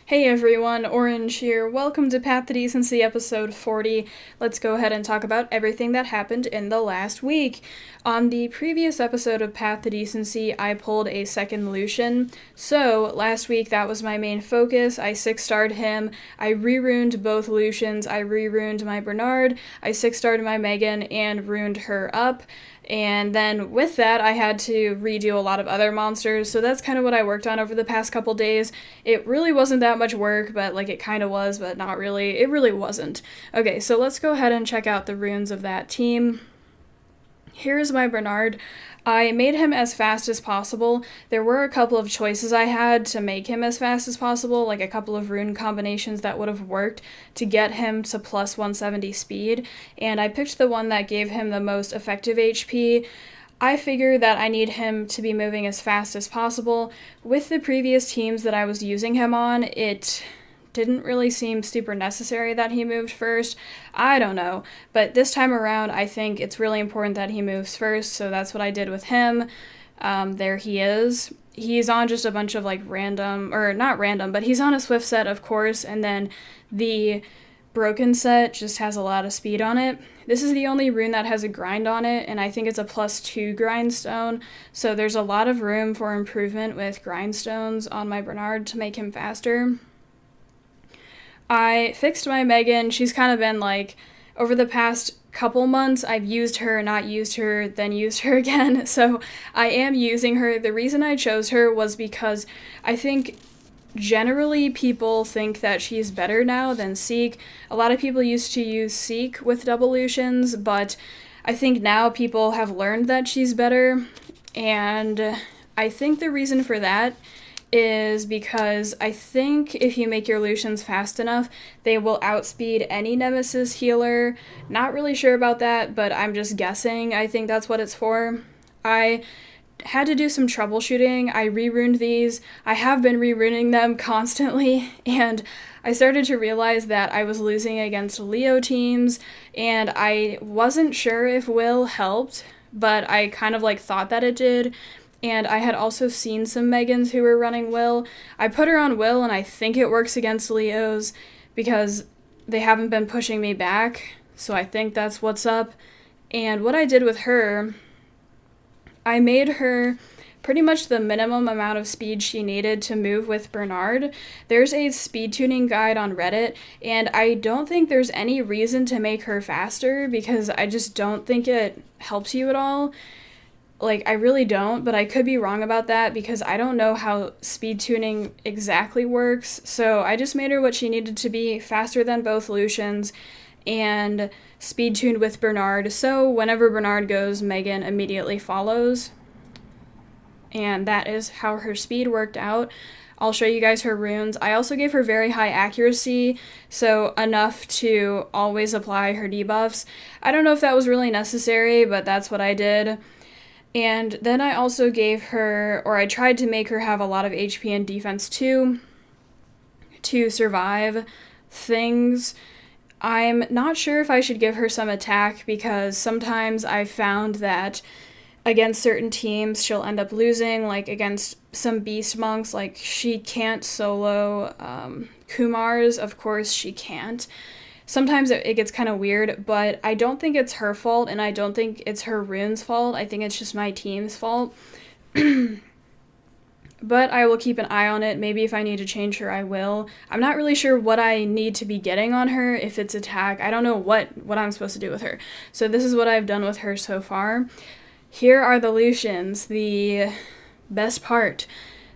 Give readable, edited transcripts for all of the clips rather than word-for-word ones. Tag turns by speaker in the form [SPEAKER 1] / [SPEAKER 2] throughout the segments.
[SPEAKER 1] Hey everyone, Orange here. Welcome to Path to Decency episode 40. Let's go ahead and talk about everything that happened in the last week. On the previous episode of Path to Decency, I pulled a second Lushen. So, last week that was my main focus. I 6-starred him. I re-ruined both Lushens. I re-ruined my Bernard. I 6-starred my Megan and ruined her up. And then with that, I had to redo a lot of other monsters, so that's kind of what I worked on over the past couple days. It really wasn't that much work, but it kind of was, but not really. It really wasn't. Okay, so let's go ahead and check out the runes of that team. Here's my Bernard. I made him as fast as possible. There were a couple of choices I had to make him as fast as possible, like a couple of rune combinations that would have worked to get him to plus 170 speed, and I picked the one that gave him the most effective HP. I figured that I need him to be moving as fast as possible. With the previous teams that I was using him on, it didn't really seem super necessary that he moved first. I don't know, but this time around I think it's really important that he moves first, so that's what I did with him. There he is. He's on just a bunch of random, or not random, but he's on a swift set, of course, and then the broken set just has a lot of speed on it. This is the only rune that has a grind on it, and I think it's a +2 grindstone, so there's a lot of room for improvement with grindstones on my Bernard to make him faster. I fixed my Megan. She's kind of been over the past couple months, I've used her, not used her, then used her again, so I am using her. The reason I chose her was because I think generally people think that she's better now than Seek. A lot of people used to use Seek with double Lushens, but I think now people have learned that she's better, and I think the reason for that is because I think if you make your Lushens fast enough, they will outspeed any Nemesis healer. Not really sure about that, but I'm just guessing. I think that's what it's for. I had to do some troubleshooting. I re-runed these. I have been re-running them constantly, and I started to realize that I was losing against Leo teams, and I wasn't sure if Will helped, but I kind of thought that it did. And I had also seen some Megans who were running Will. I put her on Will, and I think it works against Leos because they haven't been pushing me back, so I think that's what's up. And what I did with her, I made her pretty much the minimum amount of speed she needed to move with Bernard. There's a speed tuning guide on Reddit, and I don't think there's any reason to make her faster because I just don't think it helps you at all. I really don't, but I could be wrong about that because I don't know how speed tuning exactly works. So I just made her what she needed to be, faster than both Lushens, and speed tuned with Bernard. So whenever Bernard goes, Megan immediately follows. And that is how her speed worked out. I'll show you guys her runes. I also gave her very high accuracy, so enough to always apply her debuffs. I don't know if that was really necessary, but that's what I did. And then I also gave her, or I tried to make her have a lot of HP and defense too, to survive things. I'm not sure if I should give her some attack because sometimes I've found that against certain teams she'll end up losing, against some beast monks, she can't solo Kumars, of course she can't. Sometimes it gets kind of weird, but I don't think it's her fault, and I don't think it's her rune's fault. I think it's just my team's fault. But I will keep an eye on it. Maybe if I need to change her, I will. I'm not really sure what I need to be getting on her, if it's attack. I don't know what I'm supposed to do with her. So this is what I've done with her so far. Here are the Lushens, the best part.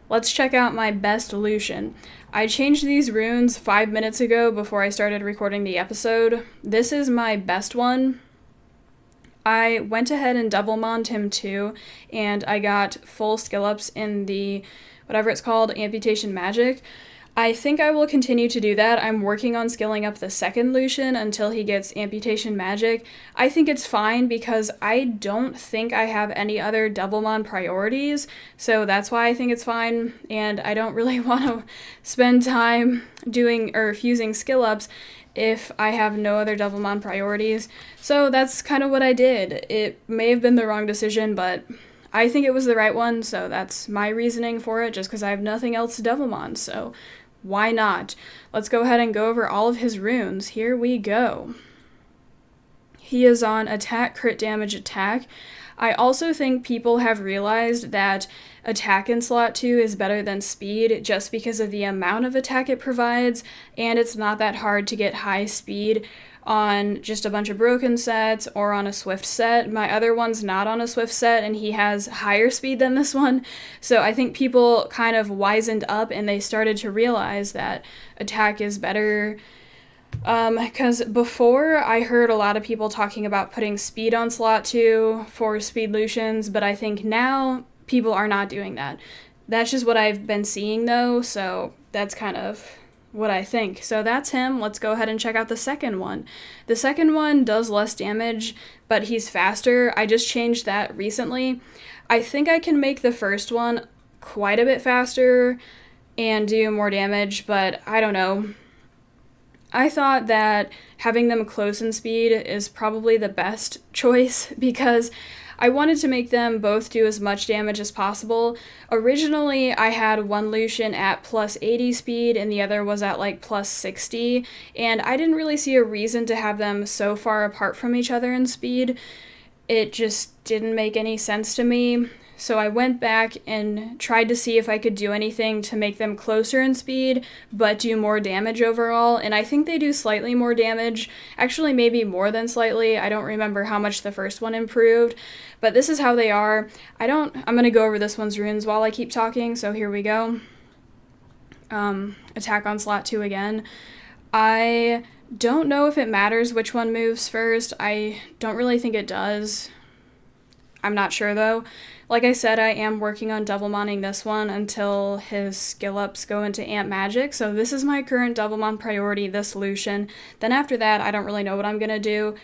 [SPEAKER 1] Let's check out my best Lushen. I changed these runes 5 minutes ago before I started recording the episode. This is my best one. I went ahead and double monned him too, and I got full skill ups in the, whatever it's called, amputation magic. I think I will continue to do that. I'm working on skilling up the second Lushen until he gets amputation magic. I think it's fine because I don't think I have any other double mon priorities, so that's why I think it's fine, and I don't really want to spend time doing or fusing skill ups if I have no other double mon priorities. So that's kind of what I did. It may have been the wrong decision, but I think it was the right one, so that's my reasoning for it, just because I have nothing else to double mon, so why not? Let's go ahead and go over all of his runes. Here we go. He is on attack, crit damage, attack. I also think people have realized that attack in slot 2 is better than speed just because of the amount of attack it provides, and it's not that hard to get high speed on just a bunch of broken sets or on a swift set. My other one's not on a swift set, and he has higher speed than this one. So I think people kind of wisened up and they started to realize that attack is better. Because before I heard a lot of people talking about putting speed on slot 2 for speed Lushens, but I think now people are not doing that. That's just what I've been seeing though, so that's kind of what I think. So that's him. Let's go ahead and check out the second one. The second one does less damage, but he's faster. I just changed that recently. I think I can make the first one quite a bit faster and do more damage, but I don't know. I thought that having them close in speed is probably the best choice because I wanted to make them both do as much damage as possible. Originally, I had one Lushen at plus 80 speed and the other was at like plus 60, and I didn't really see a reason to have them so far apart from each other in speed. It just didn't make any sense to me. So I went back and tried to see if I could do anything to make them closer in speed, but do more damage overall, and I think they do slightly more damage. Actually, maybe more than slightly. I don't remember how much the first one improved, but this is how they are. I'm going to go over this one's runes while I keep talking, so here we go. Attack on slot 2 again. I don't know if it matters which one moves first. I don't really think it does. I'm not sure though. Like I said, I am working on double moning this one until his skill ups go into Amp Magic, so this is my current double mon priority, this Lushen. Then after that, I don't really know what I'm gonna do.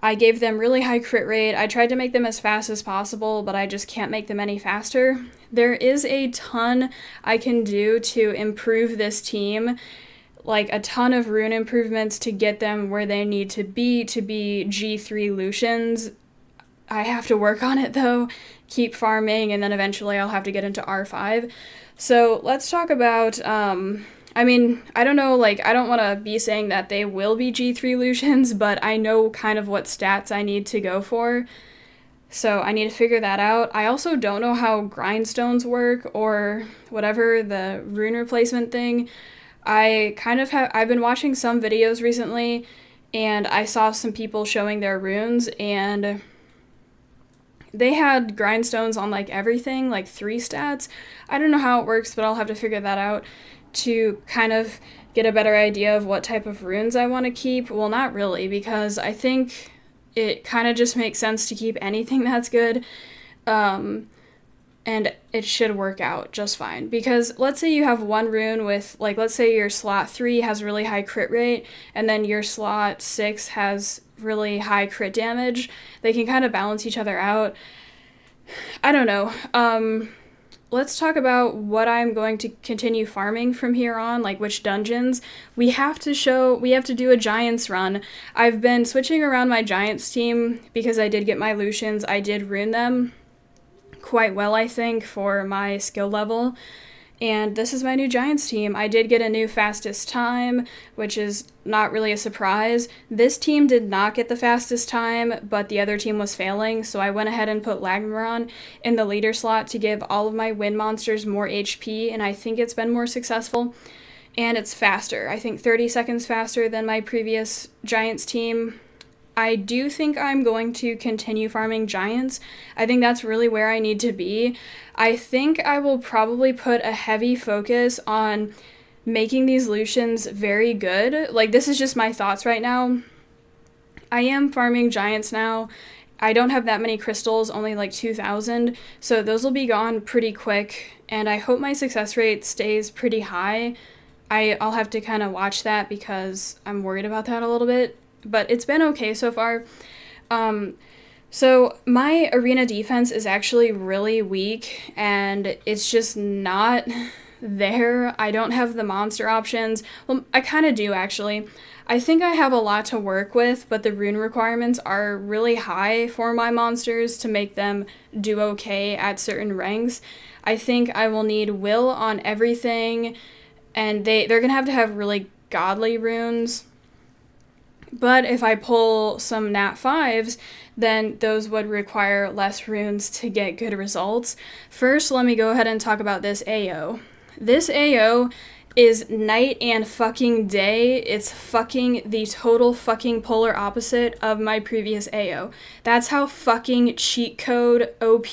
[SPEAKER 1] I gave them really high crit rate. I tried to make them as fast as possible, but I just can't make them any faster. There is a ton I can do to improve this team, like a ton of rune improvements to get them where they need to be G3 Lushens. I have to work on it though, keep farming, and then eventually I'll have to get into R5. So let's talk about, I don't know, I don't want to be saying that they will be G3 Lushens, but I know kind of what stats I need to go for. So I need to figure that out. I also don't know how grindstones work or whatever, the rune replacement thing. I've been watching some videos recently, and I saw some people showing their runes, and they had grindstones on everything, 3 stats. I don't know how it works, but I'll have to figure that out to kind of get a better idea of what type of runes I want to keep. Well, not really, because I think it kind of just makes sense to keep anything that's good. And it should work out just fine. Because let's say you have one rune with, let's say your slot 3 has really high crit rate, and then your slot 6 has really high crit damage. They can kind of balance each other out. I don't know. Let's talk about what I'm going to continue farming from here on, which dungeons. We have to do a Giants run. I've been switching around my Giants team because I did get my Lushens. I did rune them quite well, I think, for my skill level. And this is my new Giants team. I did get a new fastest time, which is not really a surprise. This team did not get the fastest time, but the other team was failing, so I went ahead and put Lagmaron in the leader slot to give all of my wind monsters more HP, and I think it's been more successful. And it's faster. I think 30 seconds faster than my previous Giants team. I do think I'm going to continue farming Giants. I think that's really where I need to be. I think I will probably put a heavy focus on making these Lushens very good. This is just my thoughts right now. I am farming Giants now. I don't have that many crystals, only 2,000, so those will be gone pretty quick, and I hope my success rate stays pretty high. I'll have to kind of watch that because I'm worried about that a little bit. But it's been okay so far. So my arena defense is actually really weak, and it's just not there. I don't have the monster options. Well, I kind of do, actually. I think I have a lot to work with, but the rune requirements are really high for my monsters to make them do okay at certain ranks. I think I will need will on everything, and they're going to have really godly runes. But if I pull some Nat 5s, then those would require less runes to get good results. First, let me go ahead and talk about this AO. This AO is night and fucking day. It's fucking the total fucking polar opposite of my previous AO. That's how fucking cheat code OP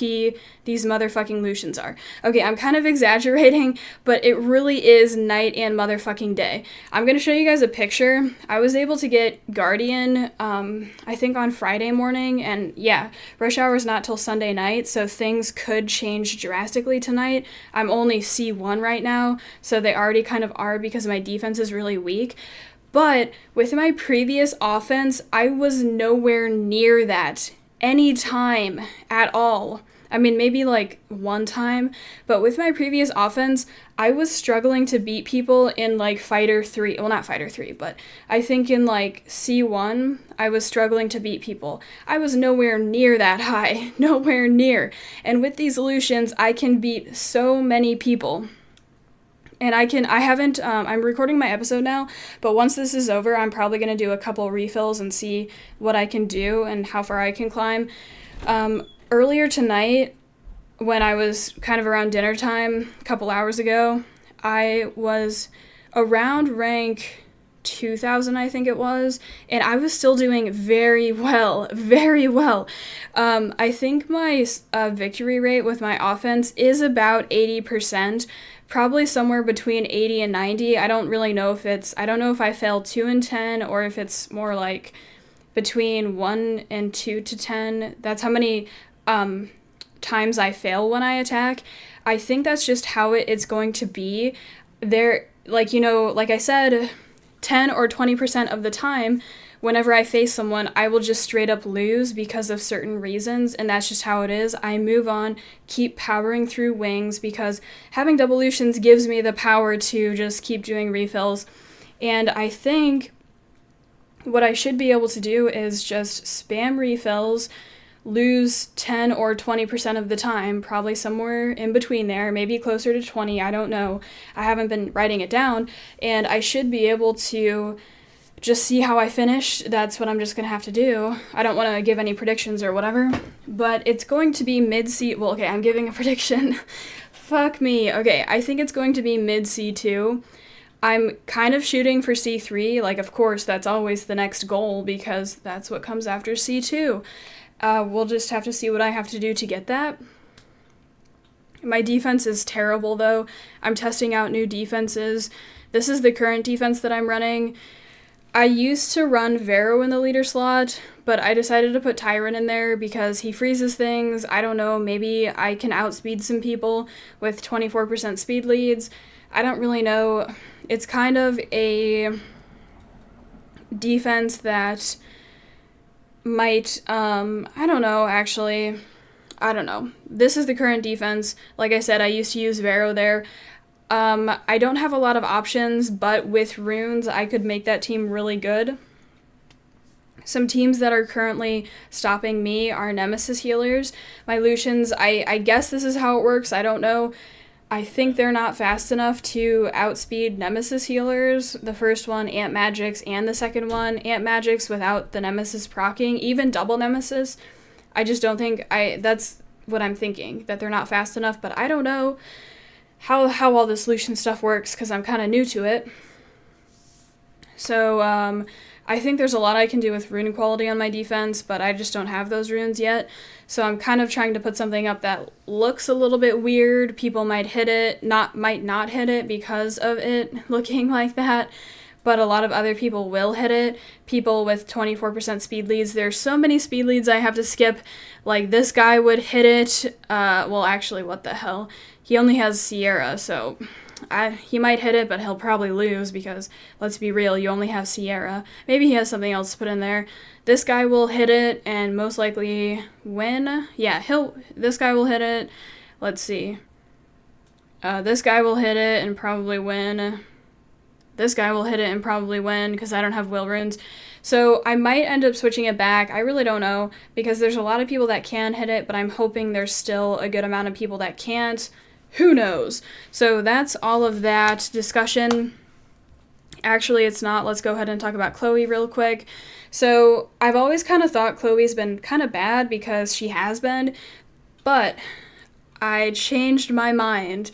[SPEAKER 1] these motherfucking Lushens are. Okay, I'm kind of exaggerating, but it really is night and motherfucking day. I'm gonna show you guys a picture. I was able to get Guardian, I think on Friday morning, and yeah, rush hour is not till Sunday night, so things could change drastically tonight. I'm only C1 right now, so they already kind of are because my defense is really weak. But with my previous offense, I was nowhere near that any time at all. I mean, maybe like one time, but with my previous offense, I was struggling to beat people in like Fighter 3. Well, not Fighter 3, but I think in like C1, I was struggling to beat people. I was nowhere near that high, nowhere near. And with these Lushens, I can beat so many people. And I'm recording my episode now, but once this is over, I'm probably going to do a couple refills and see what I can do and how far I can climb. Earlier tonight, when I was kind of around dinner time, a couple hours ago, I was around rank 2000, I think it was, and I was still doing very well, very well. I think my victory rate with my offense is about 80%, probably somewhere between 80 and 90. I don't know if I failed 2 and 10, or if it's more like between 1 and 2 to 10. That's how many times I fail when I attack. I think that's just how it's going to be. There, like I said, 10 or 20% of the time, whenever I face someone, I will just straight up lose because of certain reasons, and that's just how it is. I move on, keep powering through wings, because having double Lushens gives me the power to just keep doing refills. And I think what I should be able to do is just spam refills, lose 10 or 20% of the time, probably somewhere in between there, maybe closer to 20, I don't know. I haven't been writing it down, and I should be able to just see how I finish. That's what I'm just going to have to do. I don't want to give any predictions or whatever, but it's going to be mid-C. Well, okay, I'm giving a prediction. Fuck me. Okay, I think it's going to be mid-C2. I'm kind of shooting for C3. Like, of course, that's always the next goal because that's what comes after C2. We'll just have to see what I have to do to get that. My defense is terrible, though. I'm testing out new defenses. This is the current defense that I'm running. I used to run Vero in the leader slot, but I decided to put Tyrant in there because he freezes things. I don't know, maybe I can outspeed some people with 24% speed leads. I don't really know. It's kind of a defense that might, I don't know, actually. I don't know. This is the current defense. Like I said, I used to use Vero there. I don't have a lot of options, but with runes, I could make that team really good. Some teams that are currently stopping me are Nemesis healers. My Lushens, I guess this is how it works. I don't know. I think they're not fast enough to outspeed Nemesis healers. The first one, Ant Magix, and the second one, Ant Magix without the Nemesis proccing, even double Nemesis. I just don't think that's what I'm thinking, that they're not fast enough, but I don't know how all this Lushen stuff works because I'm kind of new to it. So, I think there's a lot I can do with rune quality on my defense, but I just don't have those runes yet. So I'm kind of trying to put something up that looks a little bit weird. People might hit it, might not hit it because of it looking like that, but a lot of other people will hit it. People with 24% speed leads. There's so many speed leads I have to skip. Like, this guy would hit it. Well, actually, what the hell? He only has Sierra, so he might hit it, but he'll probably lose because, let's be real, you only have Sierra. Maybe he has something else to put in there. This guy will hit it and most likely win. Yeah, this guy will hit it. Let's see. This guy will hit it and probably win. This guy will hit it and probably win because I don't have will runes. So I might end up switching it back. I really don't know because there's a lot of people that can hit it, but I'm hoping there's still a good amount of people that can't. Who knows? So that's all of that discussion. Actually, it's not. Let's go ahead and talk about Chloe real quick. So I've always kind of thought Chloe's been kind of bad because she has been, but I changed my mind.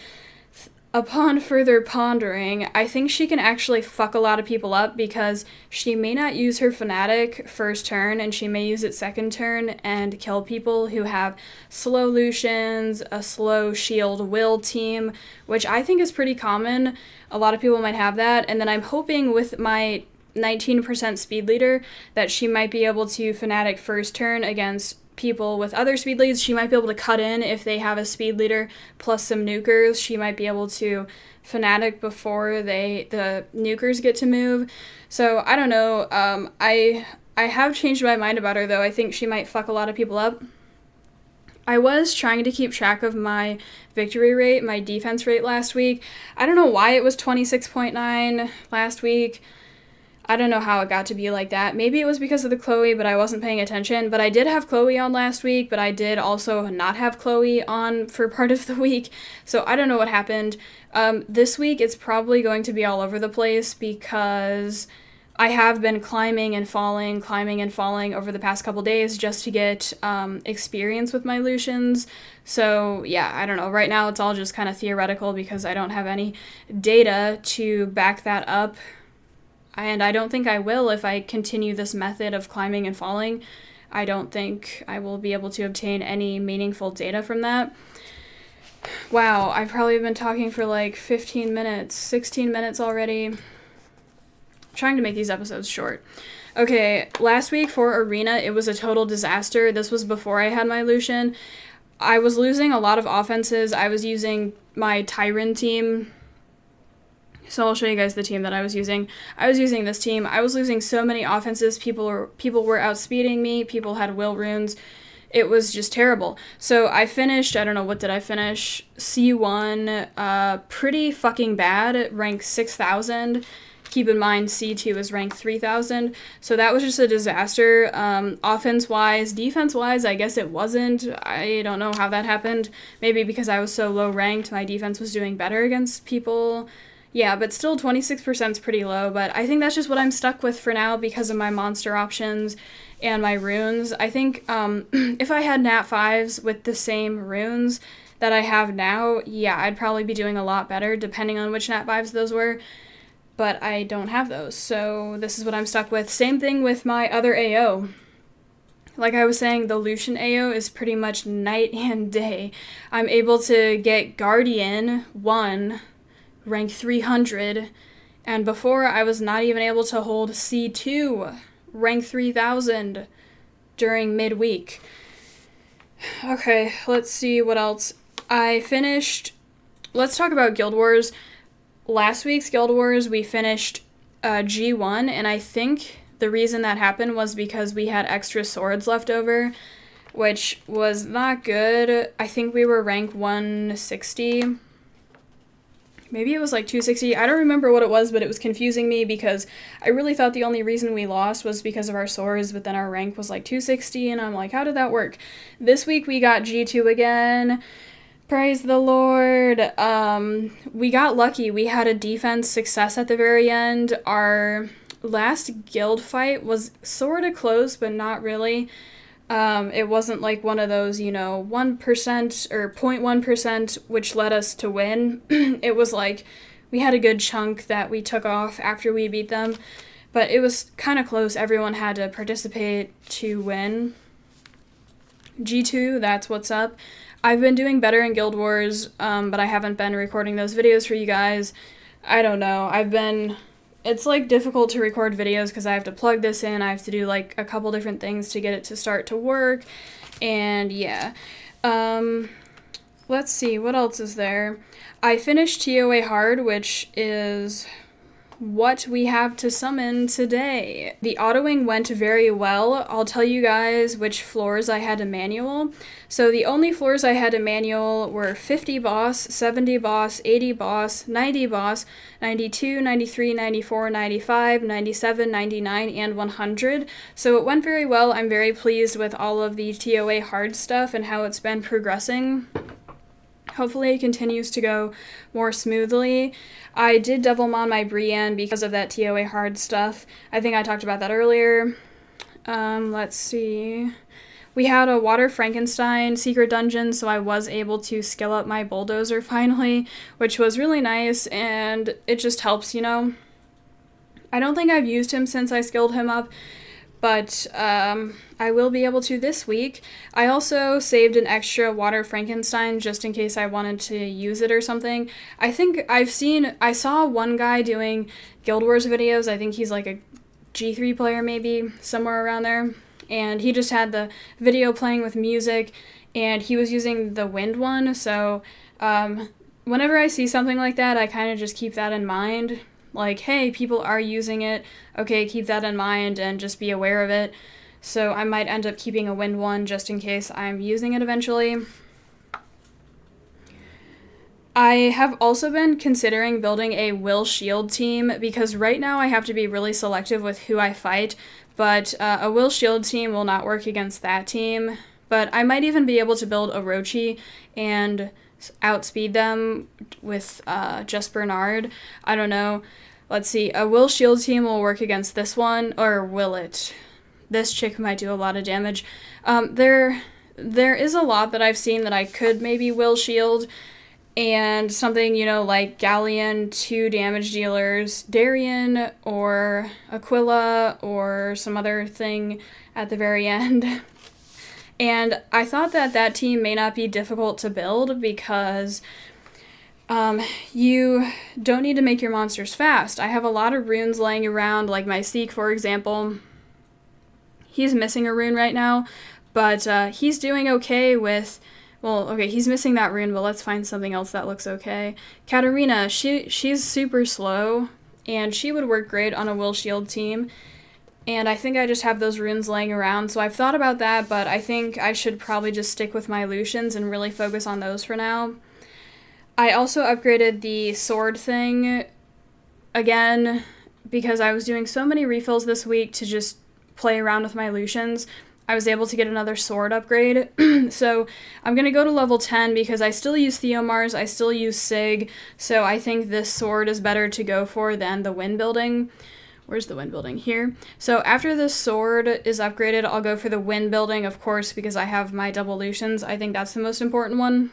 [SPEAKER 1] Upon further pondering, I think she can actually fuck a lot of people up because she may not use her Fnatic first turn and she may use it second turn and kill people who have slow Lushens, a slow shield will team, which I think is pretty common. A lot of people might have that, and then I'm hoping with my 19% speed leader that she might be able to Fnatic first turn against people with other speed leads. She might be able to cut in if they have a speed leader plus some nukers. She might be able to Fnatic before the nukers get to move. So I don't know. I have changed my mind about her though. I think she might fuck a lot of people up. I was trying to keep track of my victory rate, my defense rate last week. I don't know why it was 26.9 last week. I don't know how it got to be like that. Maybe it was because of the Chloe, but I wasn't paying attention. But I did have Chloe on last week, but I did also not have Chloe on for part of the week. So I don't know what happened. This week, it's probably going to be all over the place because I have been climbing and falling over the past couple days just to get experience with my Lushens. So yeah, I don't know. Right now, it's all just kind of theoretical because I don't have any data to back that up. And I don't think I will if I continue this method of climbing and falling. I don't think I will be able to obtain any meaningful data from that. Wow, I've probably been talking for like 15 minutes, 16 minutes already. I'm trying to make these episodes short. Okay, last week for Arena, it was a total disaster. This was before I had my Lushen. I was losing a lot of offenses. I was using my Tyrant team. So I'll show you guys the team that I was using. I was using this team. I was losing so many offenses. People were outspeeding me. People had will runes. It was just terrible. So I finished, I don't know, what did I finish? C1, pretty fucking bad, rank 6,000. Keep in mind, C2 is rank 3,000. So that was just a disaster. Offense-wise, defense-wise, I guess it wasn't. I don't know how that happened. Maybe because I was so low ranked, my defense was doing better against people. Yeah, but still 26% is pretty low, but I think that's just what I'm stuck with for now because of my monster options and my runes. I think if I had nat 5s with the same runes that I have now, yeah, I'd probably be doing a lot better depending on which nat 5s those were, but I don't have those, so this is what I'm stuck with. Same thing with my other AO. Like I was saying, the Lushen AO is pretty much night and day. I'm able to get Guardian 1 rank 300, and before I was not even able to hold C2 rank 3000 during midweek. Okay, let's see what else. Let's talk about Guild Wars. Last week's Guild Wars, we finished G1, and I think the reason that happened was because we had extra swords left over, which was not good. I think we were rank 160. Maybe it was like 260. I don't remember what it was, but it was confusing me because I really thought the only reason we lost was because of our swords, but then our rank was like 260, and I'm like, how did that work? This week we got G2 again. Praise the Lord. We got lucky. We had a defense success at the very end. Our last guild fight was sort of close, but not really. It wasn't like one of those, 1% or 0.1%, which led us to win. It was like we had a good chunk that we took off after we beat them, but it was kind of close. Everyone had to participate to win. G2, that's what's up. I've been doing better in Guild Wars, but I haven't been recording those videos for you guys. I don't know. It's like difficult to record videos because I have to plug this in. I have to do like a couple different things to get it to start to work. And yeah. Let's see, what else is there? I finished TOA Hard, which is what we have to summon today. The autoing went very well. I'll tell you guys which floors I had to manual. So the only floors I had to manual were 50 boss, 70 boss, 80 boss, 90 boss, 92, 93, 94, 95, 97, 99, and 100. So it went very well. I'm very pleased with all of the TOA hard stuff and how it's been progressing. Hopefully it continues to go more smoothly. I did double mon my Brienne because of that TOA hard stuff. I think I talked about that earlier. Let's see. We had a Water Frankenstein secret dungeon, so I was able to skill up my bulldozer finally, which was really nice, and it just helps, you know. I don't think I've used him since I skilled him up, but I will be able to this week. I also saved an extra Water Frankenstein just in case I wanted to use it or something. I think I saw one guy doing Guild Wars videos. I think he's like a G3 player maybe, somewhere around there. And he just had the video playing with music, and he was using the wind one. So whenever I see something like that, I kind of just keep that in mind. Like, hey, people are using it. Okay, keep that in mind and just be aware of it. So I might end up keeping a wind one just in case I'm using it eventually. I have also been considering building a will shield team because right now I have to be really selective with who I fight, but a will shield team will not work against that team. But I might even be able to build a Rochi and outspeed them with just Bernard. I don't know. Let's see. A will shield team will work against this one, or will it? This chick might do a lot of damage. There is a lot that I've seen that I could maybe will shield, and something, you know, like Galleon, 2 damage dealers, Darien, or Aquila, or some other thing at the very end. And I thought that that team may not be difficult to build because you don't need to make your monsters fast. I have a lot of runes laying around, like my Seek, for example. He's missing a rune right now, but he's doing okay with... Well, okay, he's missing that rune, but let's find something else that looks okay. Katarina, she's super slow, and she would work great on a will shield team. And I think I just have those runes laying around, so I've thought about that, but I think I should probably just stick with my Lushens and really focus on those for now. I also upgraded the sword thing again, because I was doing so many refills this week to just play around with my Lushens. I was able to get another sword upgrade. So I'm going to go to level 10 because I still use Theomars, I still use Sig, so I think this sword is better to go for than the wind building. Where's the wind building? Here. So after this sword is upgraded, I'll go for the wind building, of course, because I have my double Lushens. I think that's the most important one.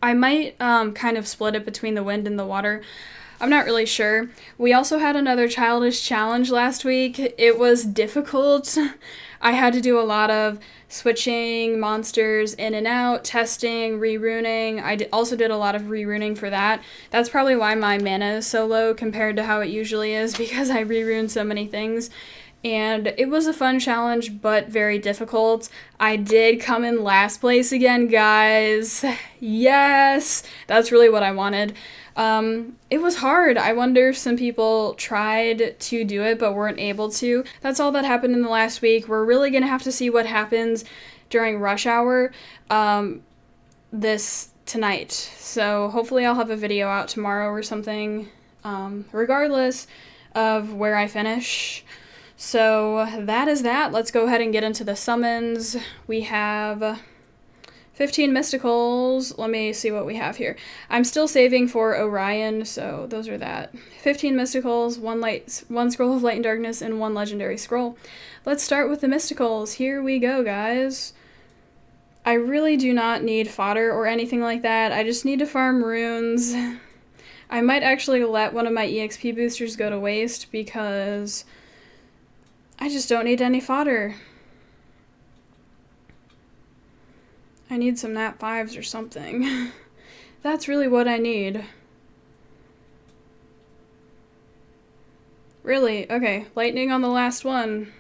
[SPEAKER 1] I might kind of split it between the wind and the water. I'm not really sure. We also had another childish challenge last week. It was difficult. I had to do a lot of switching monsters in and out, testing, reruning. I also did a lot of reruning for that. That's probably why my mana is so low compared to how it usually is, because I reruned so many things. And it was a fun challenge, but very difficult. I did come in last place again, guys. Yes! That's really what I wanted. It was hard. I wonder if some people tried to do it but weren't able to. That's all that happened in the last week. We're really gonna have to see what happens during rush hour this tonight. So hopefully I'll have a video out tomorrow or something, regardless of where I finish. So that is that. Let's go ahead and get into the summons. We have 15 mysticals. Let me see what we have here. I'm still saving for Orion, so those are that. 15 mysticals, one scroll of light and darkness, and 1 legendary scroll. Let's start with the mysticals. Here we go, guys. I really do not need fodder or anything like that. I just need to farm runes. I might actually let one of my EXP boosters go to waste because I just don't need any fodder. I need some nat 5s or something. That's really what I need. Really? Okay, lightning on the last one.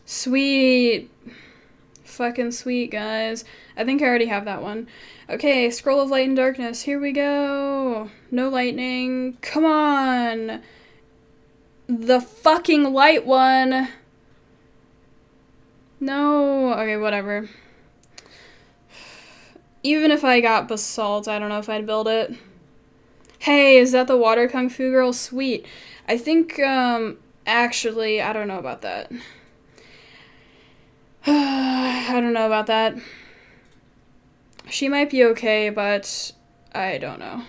[SPEAKER 1] Sweet. Fucking sweet, guys. I think I already have that one. Okay, scroll of light and darkness. Here we go. No lightning. Come on. The fucking light one. No. Okay, whatever. Even if I got basalt, I don't know if I'd build it. Hey, is that the water kung fu girl? Sweet. I think, actually, I don't know about that. I don't know about that. She might be okay, but I don't know.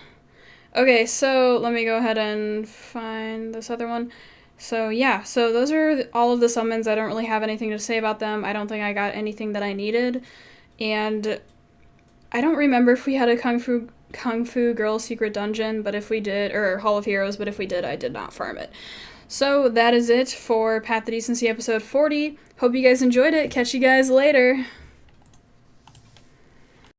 [SPEAKER 1] Okay, so let me go ahead and find this other one. So yeah, so those are all of the summons. I don't really have anything to say about them. I don't think I got anything that I needed. And I don't remember if we had a Kung Fu Girl Secret Dungeon, but if we did, or Hall of Heroes, but if we did, I did not farm it. So that is it for Path to Decency episode 40. Hope you guys enjoyed it. Catch you guys later.